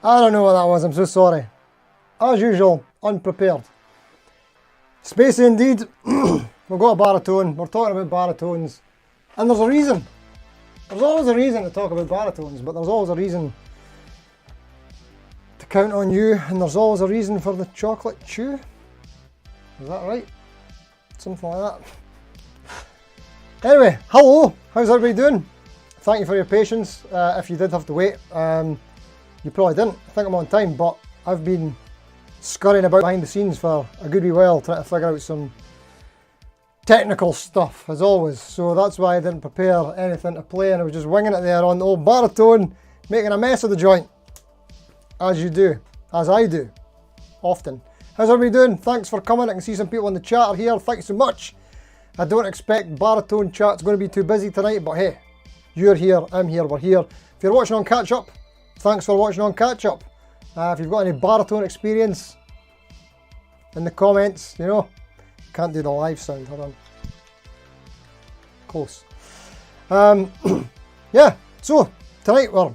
I don't know what that was, I'm so sorry. As usual, unprepared. Spacey indeed. We've got a baritone, we're talking about baritones. And there's a reason. There's always a reason to talk about baritones, but there's always a reason to count on you, and there's always a reason for the chocolate chew. Is that right? Something like that. Anyway, hello, how's everybody doing? Thank you for your patience. If you did have to wait, you probably didn't. I think I'm on time, but I've been scurrying about behind the scenes for a good wee while trying to figure out some technical stuff, as always. So that's why I didn't prepare anything to play, and I was just winging it there on the old baritone, making a mess of the joint. As you do, as I do, often. How's everybody doing? Thanks for coming. I can see some people in the chat are here. Thanks so much. I don't expect baritone chat's going to be too busy tonight, but hey, you're here, I'm here, we're here. If you're watching on catch up, thanks for watching on catch up. If you've got any baritone experience in the comments, you know, can't do the live sound, hold on. Close. Yeah, so tonight, or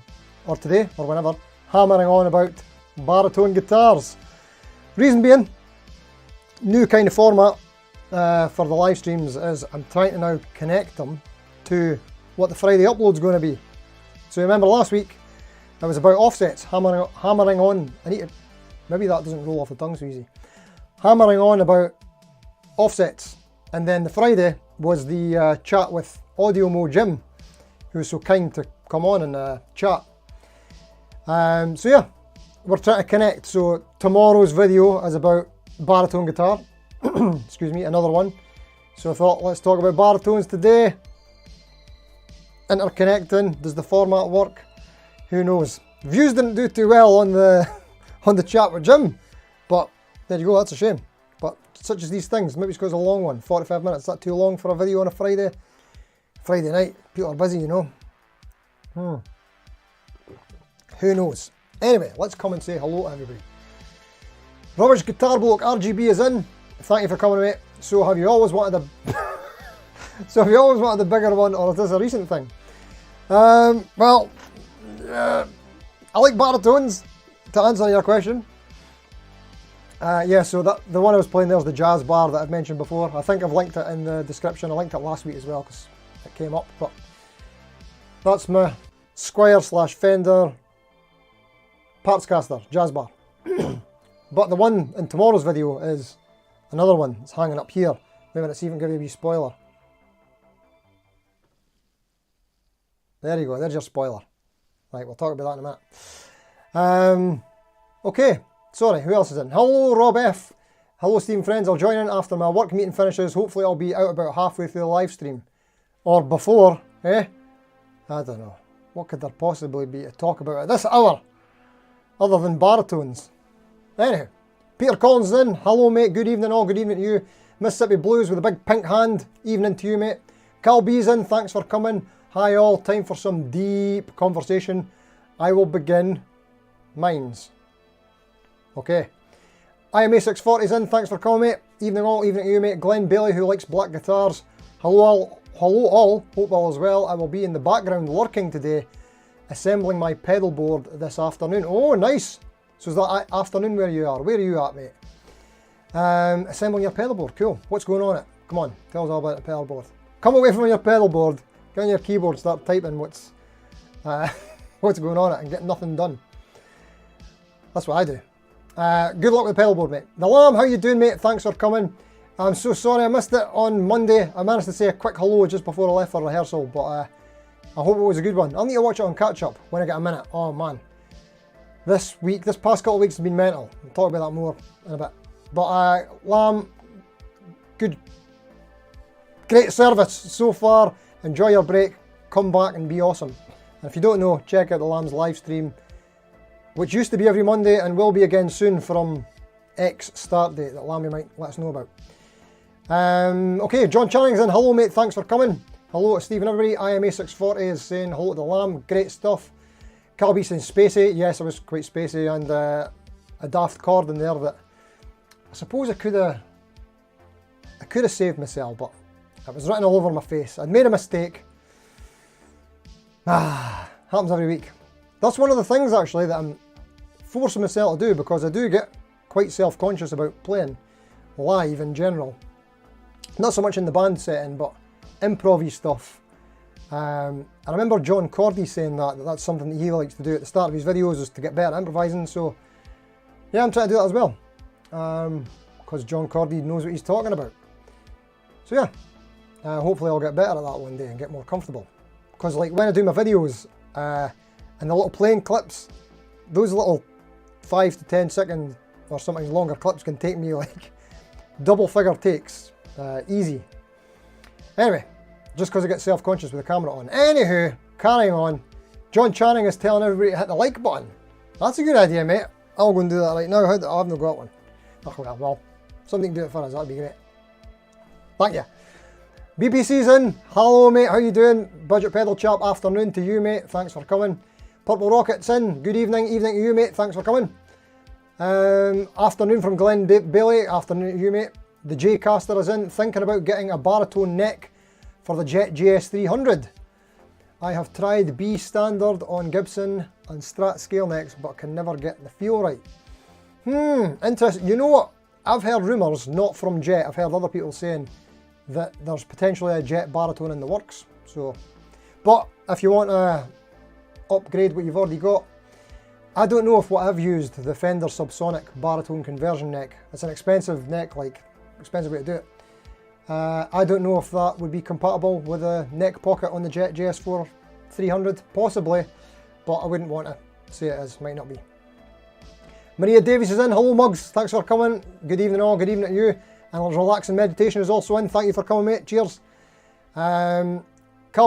today, or whenever, hammering on about baritone guitars. Reason being, new kind of format for the live streams is I'm trying to now connect them to what the Friday upload's going to be. So remember last week, it was about offsets, hammering on, maybe that doesn't roll off the tongue so easy. Hammering on about offsets. And then the Friday was the chat with Audio Mo Jim, who was so kind to come on and chat. So yeah, we're trying to connect. So tomorrow's video is about baritone guitar. Excuse me, another one. So I thought, let's talk about baritones today. Interconnecting, does the format work? Who knows? Views didn't do too well on the chat with Jim, but there you go, that's a shame. But such as these things, maybe it's because it's a long one, 45 minutes, is that too long for a video on a Friday? Friday night, people are busy, you know. Who knows? Anyway, let's come and say hello to everybody. Rubbish Guitar Bloke RGB is in. Thank you for coming, mate. So have you always wanted the bigger one, or is this a recent thing? Well, I like baritones, to answer your question. Yeah, so the one I was playing there is the JazzBar that I've mentioned before. I think I've linked it in the description. I linked it last week as well because it came up. But that's my Squier / Fender Partscaster JazzBar. But the one in tomorrow's video is another one. It's hanging up here. Maybe let's even give you a wee spoiler. There you go, there's your spoiler. Right, we'll talk about that in a minute. Okay, sorry, who else is in? Hello, Rob F. Hello, Steam friends. I'll join in after my work meeting finishes. Hopefully I'll be out about halfway through the live stream. Or before, eh? I don't know. What could there possibly be to talk about at this hour? Other than baritones. Anyhow, Peter Collins is in. Hello, mate. Good evening all. Good evening to you. Mississippi Blues with a big pink hand. Evening to you, mate. Karl B's in. Thanks for coming. Hi all, time for some deep conversation. I will begin mines. Okay. IMA640's in, thanks for coming, mate. Evening all, evening to you, mate. Glenn Bailey, who likes black guitars. Hello all, hope all is well. I will be in the background lurking today, assembling my pedal board this afternoon. Oh, nice. So is that afternoon where you are? Where are you at, mate? Assembling your pedal board, cool. What's going on it? Come on, tell us all about the pedal board. Come away from your pedal board. Get on your keyboard, start typing what's going on it and get nothing done. That's what I do. Good luck with the pedal board, mate. The Lamb, how you doing, mate? Thanks for coming. I'm so sorry I missed it on Monday. I managed to say a quick hello just before I left for rehearsal, but I hope it was a good one. I'll need to watch it on catch up when I get a minute. Oh man. This past couple of weeks has been mental. I'll talk about that more in a bit. But Lamb, good, great service so far. Enjoy your break. Come back and be awesome. And if you don't know, check out the Lamb's live stream, which used to be every Monday and will be again soon from X start date that Lammy might let us know about. Okay, John Channing's in. Hello, mate. Thanks for coming. Hello to Stephen, everybody. IMA640 is saying hello to the Lamb. Great stuff. Karl Casey saying spacey. Yes, I was quite spacey, and a daft chord in there that I suppose I could have saved myself, but it was written all over my face. I'd made a mistake. Happens every week. That's one of the things actually that I'm forcing myself to do, because I do get quite self-conscious about playing live in general. Not so much in the band setting, but improv-y stuff. And I remember John Cordy saying that's something that he likes to do at the start of his videos, is to get better at improvising. So yeah, I'm trying to do that as well, because John Cordy knows what he's talking about. So yeah, hopefully I'll get better at that one day and get more comfortable. Because like when I do my videos and the little playing clips, those little 5 to 10 second or sometimes longer clips can take me like double figure takes, easy. Anyway, just because I get self-conscious with the camera on. Anywho, carrying on. John Channing is telling everybody to hit the like button. That's a good idea, mate. I'll go and do that right now. I've not got one. Oh, well, something to do it for us. That'd be great. Thank you. BPC's in. Hello, mate. How you doing? Budget Pedal Chap. Afternoon to you, mate. Thanks for coming. Purple Rocket's in. Good evening. Evening to you, mate. Thanks for coming. Afternoon from Glenn Bailey. Afternoon to you, mate. The Jazzmaster is in. Thinking about getting a baritone neck for the Jet GS300. I have tried B standard on Gibson and Strat scale necks, but can never get the feel right. Interesting. You know what? I've heard rumours, not from Jet. I've heard other people saying that there's potentially a Jet baritone in the works. So, but if you want to upgrade what you've already got, I don't know if what I've used, the Fender Subsonic baritone conversion neck, it's an expensive neck, like expensive way to do it. I don't know if that would be compatible with a neck pocket on the Jet JS4 300, possibly, but I wouldn't want to say it is, might not be. Maria Davies is in. Hello, Mugs. Thanks for coming. Good evening all. Good evening to you. And Relaxing Meditation is also in. Thank you for coming, mate. Cheers. Carl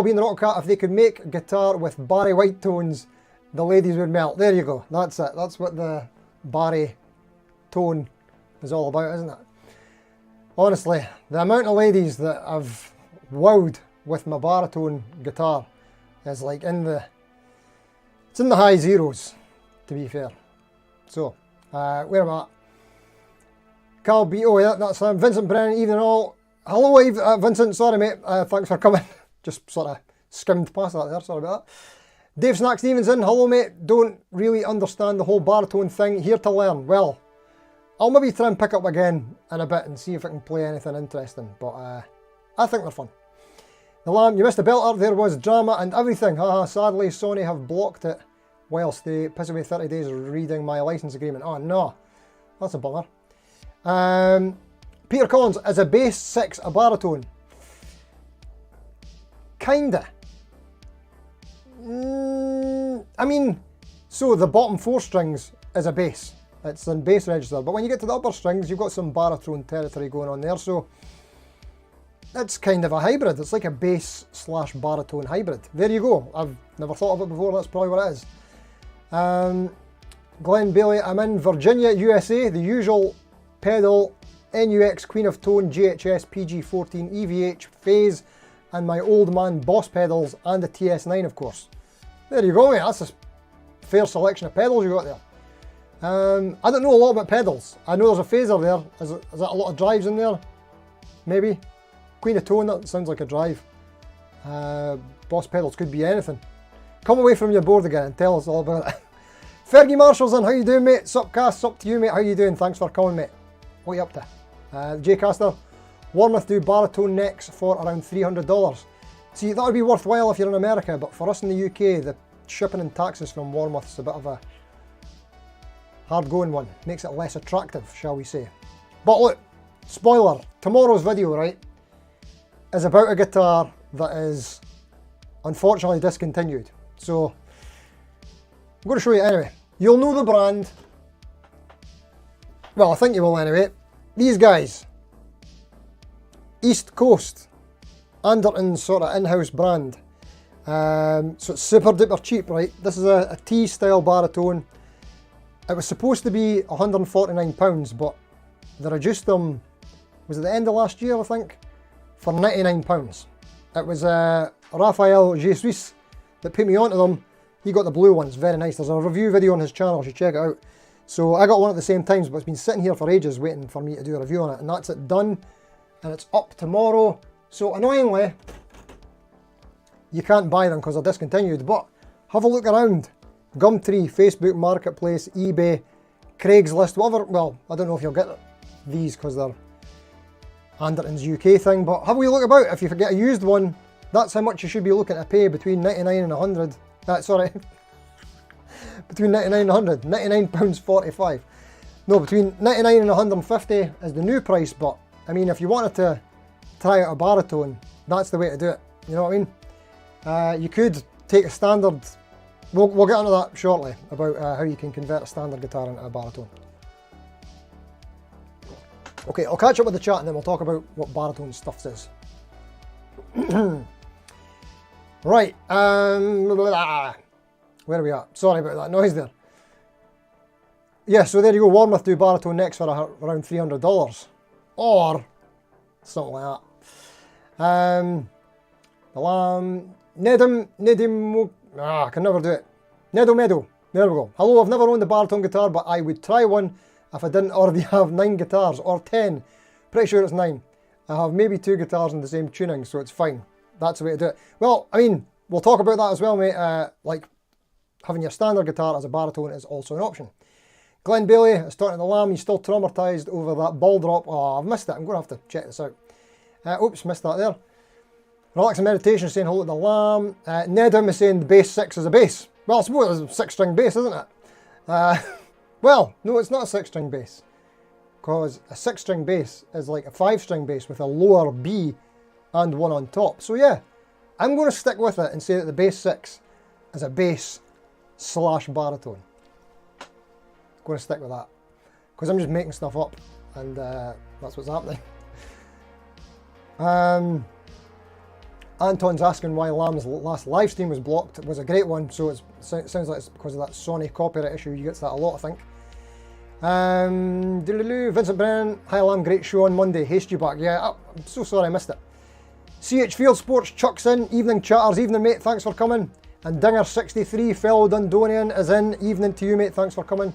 being the Rock Cat, if they could make guitar with Barry White tones, the ladies would melt. There you go. That's it. That's what the Barry tone is all about, isn't it? Honestly, the amount of ladies that I've wowed with my baritone guitar is like it's in the high zeros, to be fair. So, where am I at? Carl B. Oh, yeah, that's Vincent Brennan, evening all. Hello, Vincent. Sorry, mate. Thanks for coming. Just sort of skimmed past that there. Sorry about that. Dave Snack Stevenson. Hello, mate. Don't really understand the whole baritone thing. Here to learn. Well, I'll maybe try and pick up again in a bit and see if I can play anything interesting. But I think they're fun. The Lamb, you missed a belter. There was drama and everything. Haha, sadly, Sony have blocked it whilst they piss away 30 days reading my license agreement. Oh, no. That's a bummer. Peter Collins, is a bass 6 a baritone? Kinda. I mean, so the bottom 4 strings is a bass. It's in bass register. But when you get to the upper strings, you've got some baritone territory going on there. So it's kind of a hybrid. It's like a bass / baritone hybrid. There you go. I've never thought of it before. That's probably what it is. Glenn Bailey, I'm in Virginia, USA. The usual pedal, NUX Queen of Tone GHS PG14 EVH phase, and my old man Boss pedals and the TS9, of course. There you go, mate. That's a fair selection of pedals you got there. I don't know a lot about pedals. I know there's a phaser there. Is that a lot of drives in there? Maybe. Queen of Tone, that sounds like a drive. Boss pedals could be anything. Come away from your board again and tell us all about it. Fergie Marshall's on. How you doing, mate? Supcast, up to you, mate. How you doing? Thanks for coming, mate. What are you up to? Jazzmaster, Warmouth do baritone necks for around $300. See, that would be worthwhile if you're in America, but for us in the UK, the shipping and taxes from Warmouth's a bit of a hard going one. Makes it less attractive, shall we say. But look, spoiler, tomorrow's video, right, is about a guitar that is unfortunately discontinued. So I'm going to show you anyway. You'll know the brand. Well, I think you will anyway. These guys, East Coast, Anderton's sort of in-house brand. So it's super duper cheap, right? This is a T-style baritone. It was supposed to be £149, but they reduced them, was it the end of last year, I think, for £99. It was Raphael Jesus that put me onto them. He got the blue ones, very nice. There's a review video on his channel, you should check it out. So I got one at the same time, but it's been sitting here for ages waiting for me to do a review on it, and that's it done, and it's up tomorrow. So annoyingly, you can't buy them because they're discontinued, but have a look around. Gumtree, Facebook Marketplace, eBay, Craigslist, whatever. Well, I don't know if you'll get these because they're Anderton's UK thing, but have a wee look about. If you get a used one, that's how much you should be looking to pay, between 99 and 100. Sorry, between 99 and 100, £99.45. No, between 99 and 150 is the new price, but I mean, if you wanted to try out a baritone, that's the way to do it. You know what I mean? You could take a standard, we'll get onto that shortly, about how you can convert a standard guitar into a baritone. Okay, I'll catch up with the chat and then we'll talk about what baritone stuff is. Right, where are we at? Sorry about that noise there. Yeah, so there you go, Warmouth do baritone next for around $300. Or something like that. The Lamb, Nedim, I can never do it. Medo, there we go. Hello, I've never owned a baritone guitar, but I would try one if I didn't already have 9 guitars, or 10. Pretty sure it's 9. I have maybe 2 guitars in the same tuning, so it's fine. That's the way to do it. Well, I mean, we'll talk about that as well, mate. Like, having your standard guitar as a baritone is also an option. Glenn Bailey is talking to the Lamb. He's still traumatised over that ball drop. Oh, I've missed it. I'm going to have to check this out. Oops, missed that there. Relax and Meditation is saying hello to the Lamb. Nedim is saying the bass 6 is a bass. Well, I suppose it's a 6-string bass, isn't it? Well, no, it's not a 6-string bass. Because a 6-string bass is like a 5-string bass with a lower B and one on top. So yeah, I'm going to stick with it and say that the bass 6 is a bass / baritone. Going to stick with that. Because I'm just making stuff up. And that's what's happening. Anton's asking why Lamb's last live stream was blocked. It was a great one, so it sounds like it's because of that Sony copyright issue. You get that a lot, I think. Vincent Brennan, hi Lamb, great show on Monday. Haste you back. Yeah, I'm so sorry I missed it. CH Field Sports chucks in. Evening chatters, evening mate, thanks for coming. And Dinger63, fellow Dundonian, is in. Evening to you mate, thanks for coming.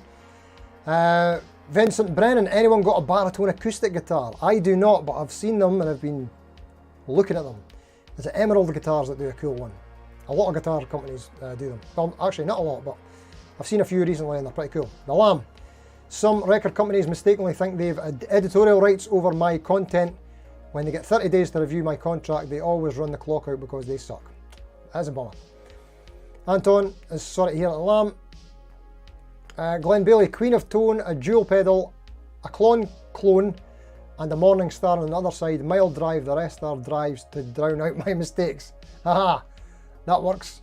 Vincent Brennan, anyone got a baritone acoustic guitar? I do not, but I've seen them and I've been looking at them. Is it Emerald Guitars that do a cool one? A lot of guitar companies do them. Well, actually not a lot, but I've seen a few recently and they're pretty cool. The Lamb. Some record companies mistakenly think they've editorial rights over my content. When they get 30 days to review my contract, they always run the clock out because they suck. That's a bummer. Anton is sorry to hear at the Lamb. Glenn Bailey, Queen of Tone, a dual pedal, a clone, and a Morning Star on the other side. Mild drive, the rest are drives to drown out my mistakes. Haha, that works.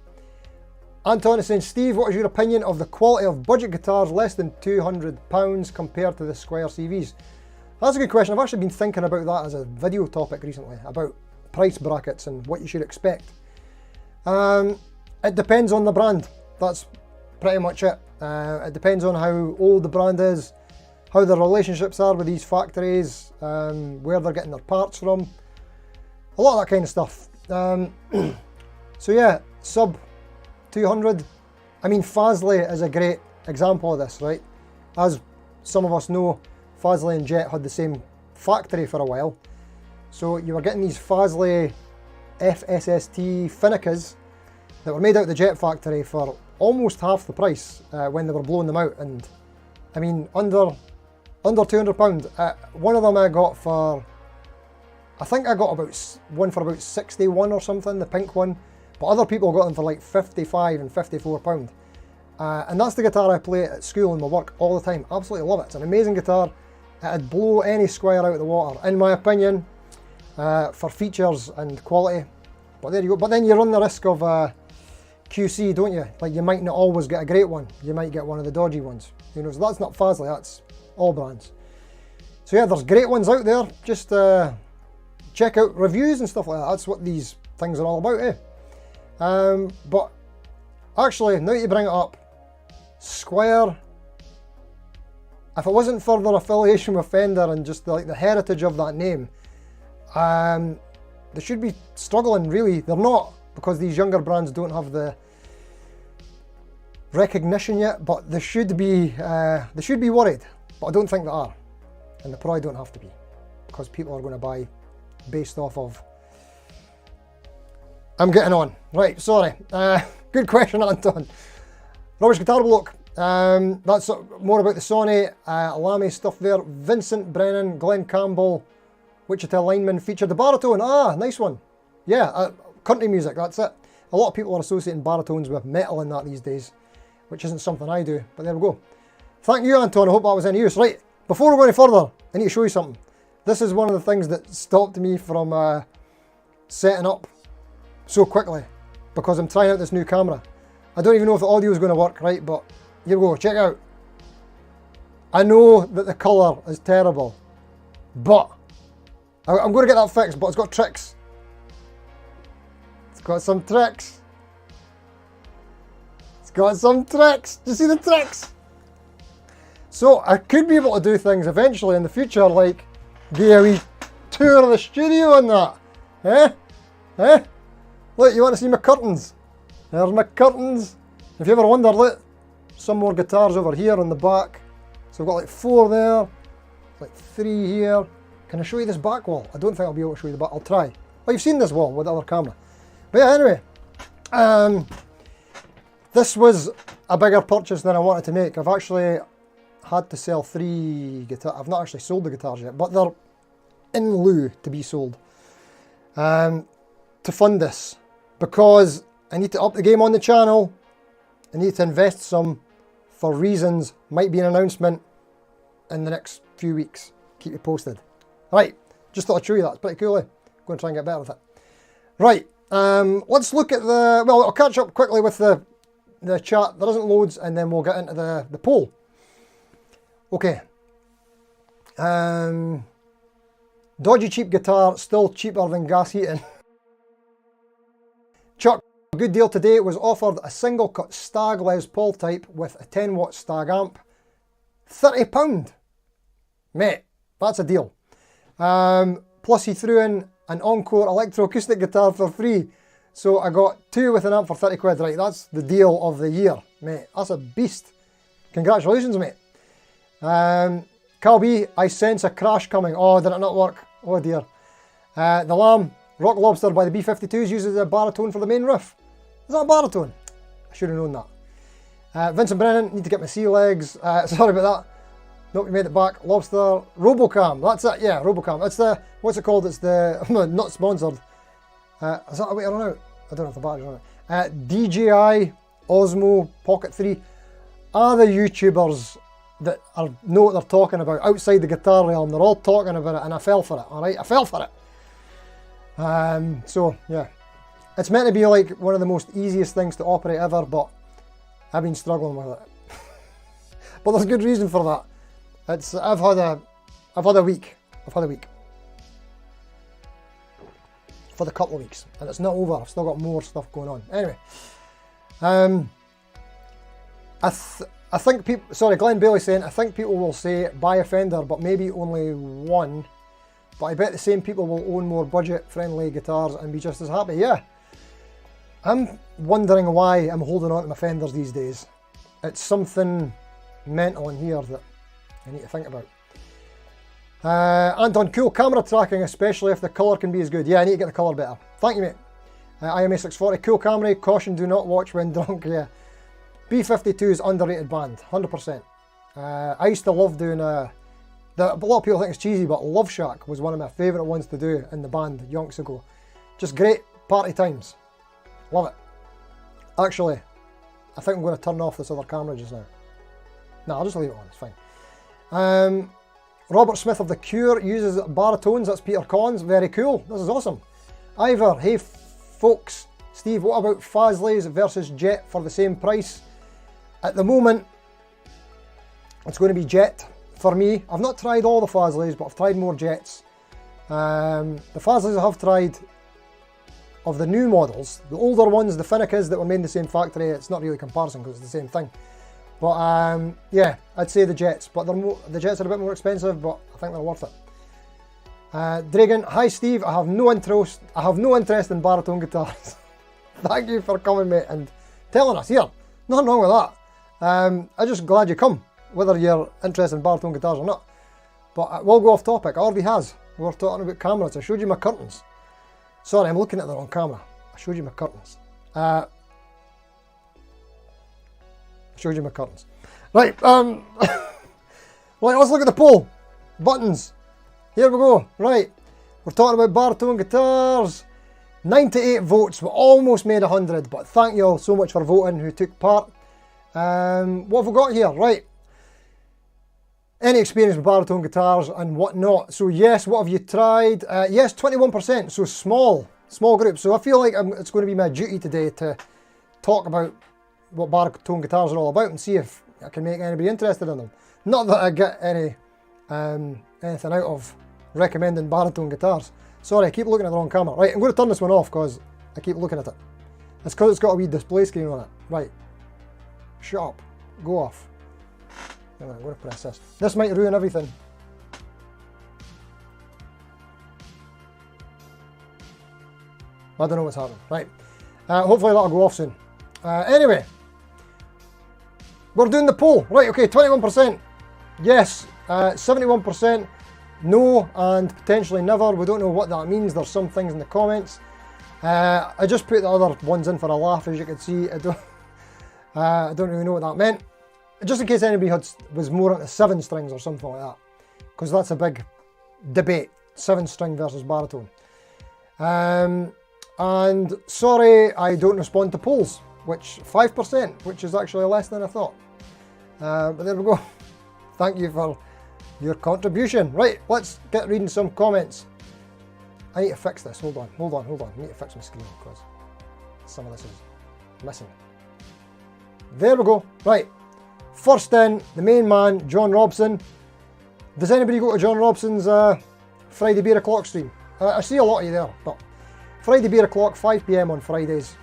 Anton is saying, Steve, what is your opinion of the quality of budget guitars less than £200 compared to the Squier CVs? That's a good question. I've actually been thinking about that as a video topic recently, about price brackets and what you should expect. It depends on the brand. That's pretty much it. It depends on how old the brand is, how the relationships are with these factories, where they're getting their parts from, a lot of that kind of stuff. So yeah, sub 200. I mean, Fazley is a great example of this, right? As some of us know, Fazley and Jet had the same factory for a while. So you were getting these Fazley FSST Finicas that were made out of the Jet factory for almost half the price when they were blowing them out. And I mean, under £200. One of them I got for, I think I got about one for about 61 or something, the pink one. But other people got them for like 55 and £54. And that's the guitar I play at school and my work all the time. Absolutely love it. It's an amazing guitar. It'd blow any Squier out of the water, in my opinion, for features and quality. But there you go. But then you run the risk of QC, don't you? Like, you might not always get a great one. You might get one of the dodgy ones. You know, so that's not Fazley, that's all brands. So yeah, there's great ones out there. Just check out reviews and stuff like that. That's what these things are all about, eh? But actually, now that you bring it up, Squier, if it wasn't for their affiliation with Fender and just the heritage of that name, they should be struggling, really. They're not, because these younger brands don't have the recognition yet, but they should be worried. But I don't think they are, and they probably don't have to be, because people are going to buy based off of. I'm getting on. Right, sorry. Good question, Anton. Rubbish Guitar Bloke. That's more about the Sony Lamy stuff there. Vincent Brennan, Glenn Campbell, Wichita Lineman featured the Baritone. Ah, nice one. Yeah, country music, that's it. A lot of people are associating baritones with metal in that these days, which isn't something I do, but there we go. Thank you, Anton. I hope that was any use. Right, before we go any further, I need to show you something. This is one of the things that stopped me from setting up so quickly, because I'm trying out this new camera. I don't even know if the audio is going to work right, but here we go, check it out. I know that the colour is terrible, but I'm going to get that fixed, but it's got tricks. It's got some tricks. It's got some tricks. Do you see the tricks? So I could be able to do things eventually in the future, like give a wee tour of the studio and that. Eh? Eh? Look, you want to see my curtains? There's my curtains. If you ever wondered, look, some more guitars over here on the back. So I've got like 4 there, like 3 here. Can I show you this back wall? I don't think I'll be able to show you the back. I'll try. Oh, you've seen this wall with the other camera. But yeah, anyway, this was a bigger purchase than I wanted to make. I've actually had to sell 3 guitars. I've not actually sold the guitars yet, but they're in lieu to be sold to fund this, because I need to up the game on the channel. I need to invest some for reasons. Might be an announcement in the next few weeks. Keep you posted. Right, just thought I'd show you that. It's pretty cool, eh? Going to try and get better with it. Right, let's look at the, well, I'll catch up quickly with the chat. There isn't loads, and then we'll get into the poll. Okay. Dodgy cheap guitar, still cheaper than gas heating. Chuck, a good deal today. Was offered a single cut Stag Les Paul type with a 10 watt Stag amp. £30. Mate, that's a deal. Plus he threw in an Encore electroacoustic guitar for free. So I got 2 with an amp for 30 quid. Right, that's the deal of the year. Mate, that's a beast. Congratulations, mate. Carl B, I sense a crash coming. Oh, did it not work? Oh dear. The Lamb, Rock Lobster by the B-52s uses a baritone for the main riff. Is that a baritone? I should have known that. Vincent Brennan, need to get my sea legs. Sorry about that. Nope, we made it back. Lobster, Robocam, that's it, yeah, Robocam. It's the, what's it called? It's the, not sponsored. Is that a way to run out? I don't know if the battery's on it. DJI Osmo Pocket 3 are the YouTubers that know what they're talking about outside the guitar realm. They're all talking about it, and I fell for it, alright? I fell for it. So, yeah. It's meant to be like one of the most easiest things to operate ever, but I've been struggling with it. But there's good reason for that. It's, I've had a week. For the couple of weeks, and it's not over. I've still got more stuff going on. Anyway, I think people, sorry, Glenn Bailey saying, I think people will say buy a Fender, but maybe only one. But I bet the same people will own more budget-friendly guitars and be just as happy. Yeah, I'm wondering why I'm holding on to my Fenders these days. It's something mental in here that I need to think about. Anton, cool camera tracking, especially if the colour can be as good. Yeah, I need to get the colour better. Thank you, mate. IMA640, cool camera, caution, do not watch when drunk. Yeah. B-52 is underrated band, 100%. I used to love doing a lot of people think it's cheesy, but Love Shack was one of my favourite ones to do in the band yonks ago. Just great party times. Love it. Actually, I think I'm going to turn off this other camera just now. No, I'll just leave it on, it's fine. Robert Smith of The Cure uses Baritones, that's Peter Collins, very cool, this is awesome. Ivor, hey folks, Steve, what about Fazley versus Jet for the same price? At the moment, it's going to be Jet for me. I've not tried all the Fazleys, but I've tried more Jets. The Fazleys I have tried of the new models, the older ones, the Finicas that were made in the same factory, it's not really a comparison because it's the same thing. But yeah, I'd say the Jets, but the Jets are a bit more expensive, but I think they're worth it. Dragon, hi Steve, I have no interest in Baritone guitars. Thank you for coming, mate, and telling us here. Nothing wrong with that. I'm just glad you come, whether you're interested in Baritone guitars or not. But we'll go off topic. I already has. We were talking about cameras. I showed you my curtains. Sorry, I'm looking at the wrong camera. I showed you my curtains. I showed you my curtains. Right, right, let's look at the poll. Buttons. Here we go. Right, we're talking about Baritone guitars. 98 votes. We almost made 100, but thank you all so much for voting who took part. What have we got here? Right. Any experience with Baritone guitars and whatnot. So yes, what have you tried? Yes, 21%, so small group. So I feel like it's going to be my duty today to talk about what Baritone guitars are all about and see if I can make anybody interested in them. Not that I get any anything out of recommending Baritone guitars. Sorry, I keep looking at the wrong camera. Right, I'm going to turn this one off because I keep looking at it. It's because it's got a wee display screen on it. Right, shut up, go off. I'm going to press this. This might ruin everything. I don't know what's happening. Right, hopefully that'll go off soon. Anyway, we're doing the poll. Right, okay, 21%. Yes, 71%. No, and potentially never. We don't know what that means. There's some things in the comments. I just put the other ones in for a laugh, as you can see. I don't really know what that meant. Just in case anybody was more into 7 strings or something like that, because that's a big debate, 7 string versus baritone. And sorry, I don't respond to polls, which 5%, which is actually less than I thought. But there we go. Thank you for your contribution. Right, let's get reading some comments. I need to fix this. Hold on. I need to fix my screen because some of this is missing. There we go. Right. First in, the main man, John Robson. Does anybody go to John Robson's Friday Beer O'Clock stream? I see a lot of you there, but Friday Beer O'Clock, 5 PM on Fridays.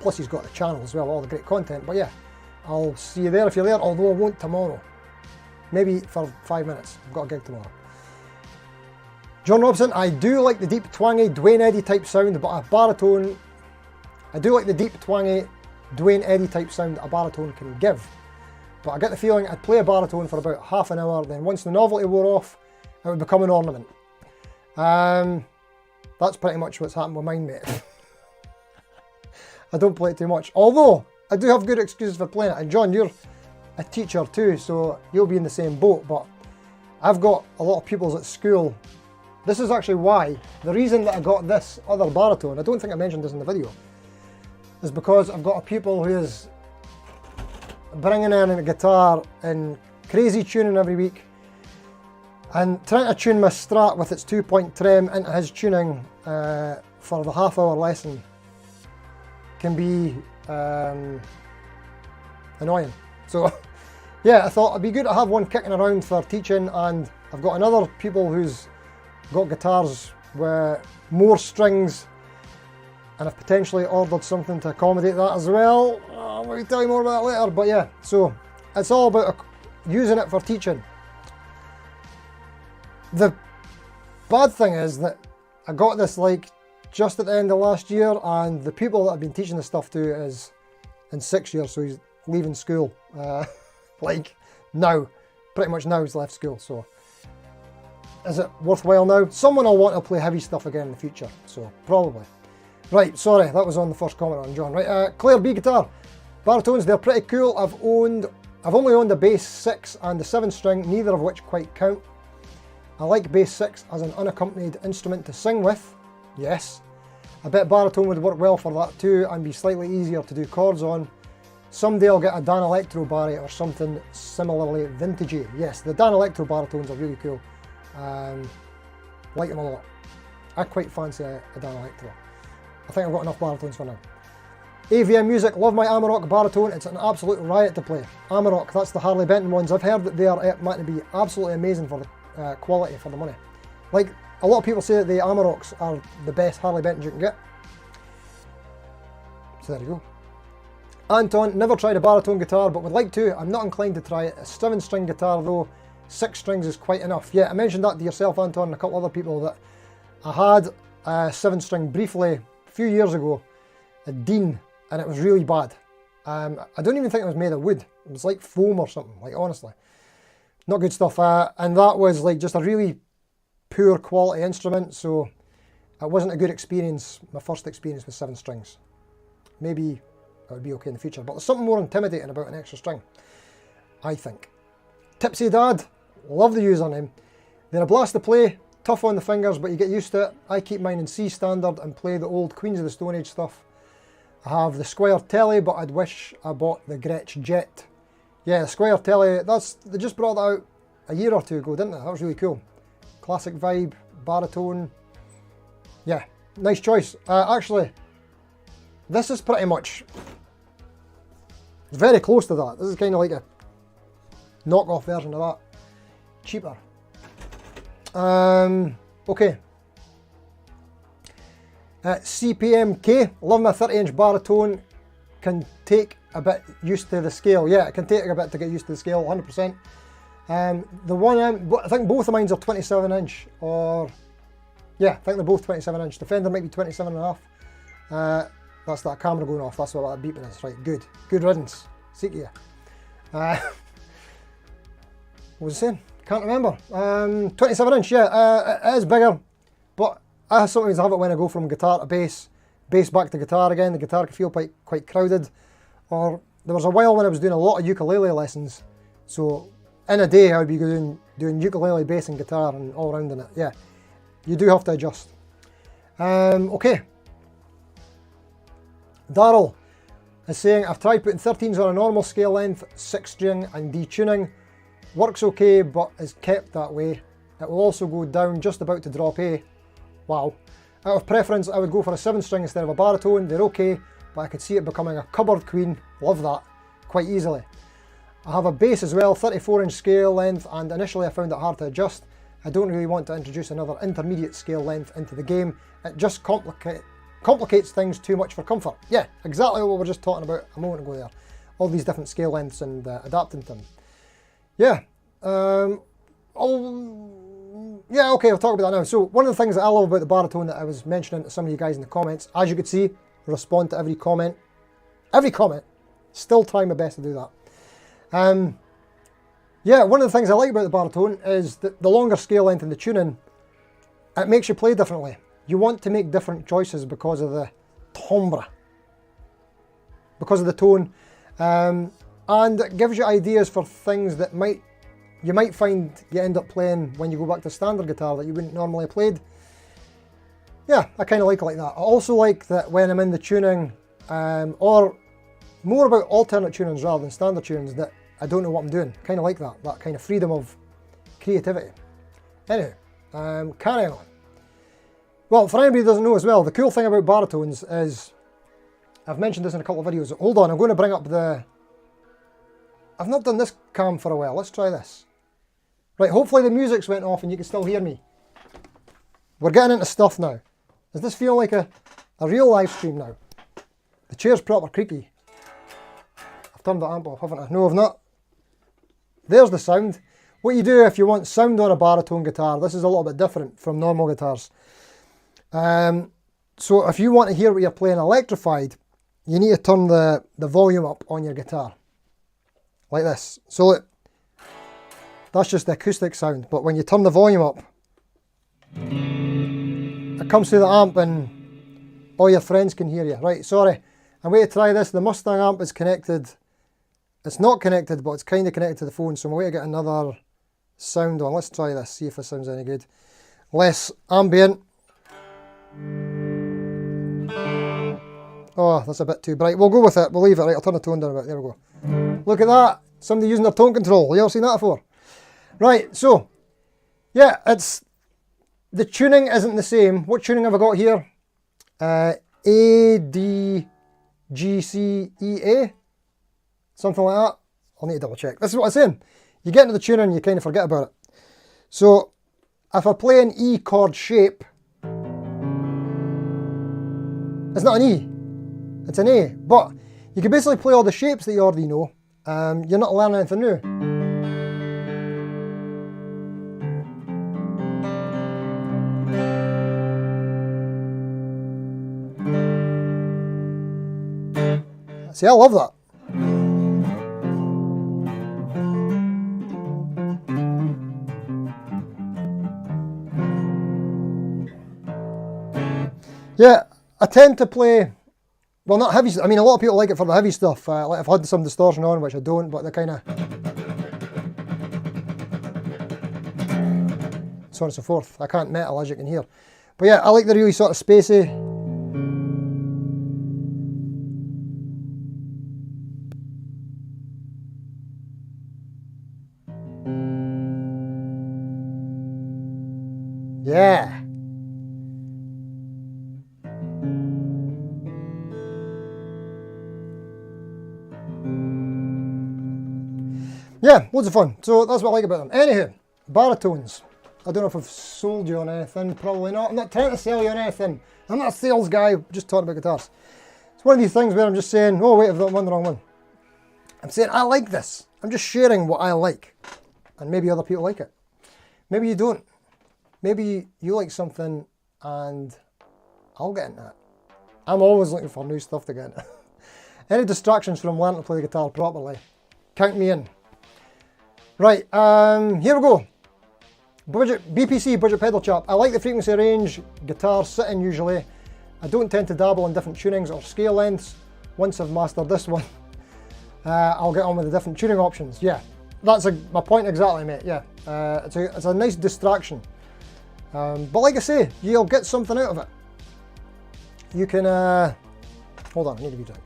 Plus he's got the channel as well, all the great content. But yeah, I'll see you there if you're there, although I won't tomorrow. Maybe for 5 minutes. I've got a gig tomorrow. John Robson, I do like the deep, twangy Dwayne Eddy type sound, but a baritone... I do like the deep, twangy Dwayne Eddy type sound that a baritone can give. But I get the feeling I'd play a baritone for about half an hour, then once the novelty wore off, it would become an ornament. That's pretty much what's happened with mine, mate. I don't play it too much. Although, I do have good excuses for playing it. And John, you're a teacher too, so you'll be in the same boat. But I've got a lot of pupils at school. This is actually why, the reason that I got this other baritone, I don't think I mentioned this in the video, is because I've got a pupil who is bringing in a guitar and crazy tuning every week and trying to tune my Strat with its 2-point trem into his tuning for the half-hour lesson can be annoying. So yeah, I thought it'd be good to have one kicking around for teaching, and I've got another pupil who's got guitars with more strings, and I've potentially ordered something to accommodate that as well. I'm going to tell you more about that later, but yeah, so it's all about using it for teaching. The bad thing is that I got this like just at the end of last year, and the people that I've been teaching this stuff to is in 6 years, so he's leaving school. Like now, pretty much now he's left school, so is it worthwhile now? Someone will want to play heavy stuff again in the future, so probably. Right, sorry, that was on the first comment on John. Right, Claire B guitar. Baritones, they're pretty cool. I've only owned a bass 6 and the 7 string, neither of which quite count. I like bass 6 as an unaccompanied instrument to sing with. Yes. I bet baritone would work well for that too and be slightly easier to do chords on. Someday I'll get a Dan Electro Barry or something similarly vintagey. Yes, the Dan Electro Baritones are really cool. Like them a lot. I quite fancy a Dan Electro. I think I've got enough Baritones for now. AVM Music, love my Amarok Baritone. It's an absolute riot to play. Amarok, that's the Harley Benton ones. I've heard that they are meant to be absolutely amazing for the quality for the money. Like, a lot of people say that the Amaroks are the best Harley Bentons you can get. So there you go. Anton, never tried a baritone guitar, but would like to. I'm not inclined to try it. A 7-string guitar though, 6 strings is quite enough. Yeah, I mentioned that to yourself, Anton, and a couple other people, that I had a 7-string briefly a few years ago, a Dean, and it was really bad. I don't even think it was made of wood. It was like foam or something, like honestly. Not good stuff. And that was like just a really poor quality instrument, so it wasn't a good experience, my first experience with 7 strings. Maybe it would be okay in the future, but there's something more intimidating about an extra string, I think. Tipsy Dad, love the username. They're a blast to play, tough on the fingers, but you get used to it. I keep mine in C standard and play the old Queens of the Stone Age stuff. I have the Squier Telly, but I'd wish I bought the Gretsch Jet. Yeah, the Squier Telly, they just brought that out a year or two ago, didn't they? That was really cool. Classic vibe, baritone. Yeah, nice choice. Actually, this is pretty much very close to that. This is kind of like a knockoff version of that. Cheaper. Okay. CPMK, love my 30-inch baritone. Can take a bit used to the scale. Yeah, it can take a bit to get used to the scale, 100%. The one, I think both of mine are 27-inch, or yeah, I think they're both 27-inch. The Fender might be 27.5. That's that camera going off. That's what that beeping is. Right, good. Good riddance. See you. What was I saying? Can't remember. 27-inch, yeah. It is bigger, but I sometimes have it when I go from guitar to bass, bass back to guitar again. The guitar can feel quite crowded. Or there was a while when I was doing a lot of ukulele lessons, so in a day I would be doing ukulele, bass and guitar and all around in it. Yeah, you do have to adjust. Okay. Daryl is saying, I've tried putting 13s on a normal scale length, 6-string and detuning. Works okay, but is kept that way. It will also go down just about to drop A. Wow. Out of preference, I would go for a 7-string instead of a baritone. They're okay, but I could see it becoming a cupboard queen. Love that. Quite easily. I have a bass as well, 34-inch scale length, and initially I found it hard to adjust. I don't really want to introduce another intermediate scale length into the game. It just complicates things too much for comfort. Yeah, exactly what we were just talking about a moment ago there. All these different scale lengths and adapting to them. Yeah. Yeah, okay, I'll talk about that now. So one of the things that I love about the baritone that I was mentioning to some of you guys in the comments, as you could see, respond to every comment. Every comment. Still trying my best to do that. Yeah, one of the things I like about the baritone is that the longer scale length and the tuning, it makes you play differently. You want to make different choices because of the timbre, because of the tone, and it gives you ideas for things that you might find you end up playing when you go back to standard guitar that you wouldn't normally have played. Yeah, I kind of like it like that. I also like that when I'm in the tuning, or more about alternate tunings rather than standard tunings, that I don't know what I'm doing. Kind of like that kind of freedom of creativity. Anyway, carrying on. Well, for anybody who doesn't know as well, the cool thing about baritones is, I've mentioned this in a couple of videos. Hold on, I'm going to bring up the... I've not done this cam for a while. Let's try this. Right, hopefully the music's went off and you can still hear me. We're getting into stuff now. Does this feel like a real live stream now? The chair's proper creaky. I've turned the amp off, haven't I? No, I've not. There's the sound. What you do if you want sound on a baritone guitar, this is a little bit different from normal guitars. So if you want to hear what you're playing electrified, you need to turn the volume up on your guitar. Like this. So look, that's just the acoustic sound, but when you turn the volume up, it comes through the amp and all your friends can hear you. Right, sorry, I'm going to try this. The Mustang amp is connected. It's not connected, but it's kind of connected to the phone, so I'm going to get another sound on. Let's try this, see if this sounds any good. Less ambient. Oh, that's a bit too bright. We'll go with it. We'll leave it. Right, I'll turn the tone down a bit. There we go. Look at that. Somebody using their tone control. You ever seen that before? Right, so, yeah, it's... The tuning isn't the same. What tuning have I got here? A, D, G, C, E, A? Something like that. I'll need to double check. This is what I'm saying. You get into the tuning and you kind of forget about it. So, if I play an E chord shape, it's not an E, it's an A. But you can basically play all the shapes that you already know. You're not learning anything new. See, I love that. Yeah, I tend to play, well, not heavy, I mean, a lot of people like it for the heavy stuff. Like I've had some distortion on, which I don't, but they're kind of, so on and so forth. I can't metal, as you can hear. But yeah, I like the really sort of spacey. Yeah. Yeah, loads of fun. So that's what I like about them. Anywho, Baritones. I don't know if I've sold you on anything. Probably not. I'm not trying to sell you on anything. I'm not a sales guy. I'm just talking about guitars. It's one of these things where I'm just saying, oh wait, I've done the wrong one. I'm saying I like this. I'm just sharing what I like. And maybe other people like it. Maybe you don't. Maybe you like something and I'll get into it. I'm always looking for new stuff to get into. Any distractions from learning to play the guitar properly, count me in. Right, here we go. BPC, budget pedal chap. I like the frequency range, guitar sitting usually. I don't tend to dabble in different tunings or scale lengths. Once I've mastered this one, I'll get on with the different tuning options. Yeah, that's my point exactly, mate. Yeah, it's a nice distraction. But like I say, you'll get something out of it. You can, hold on, I need a wee drink.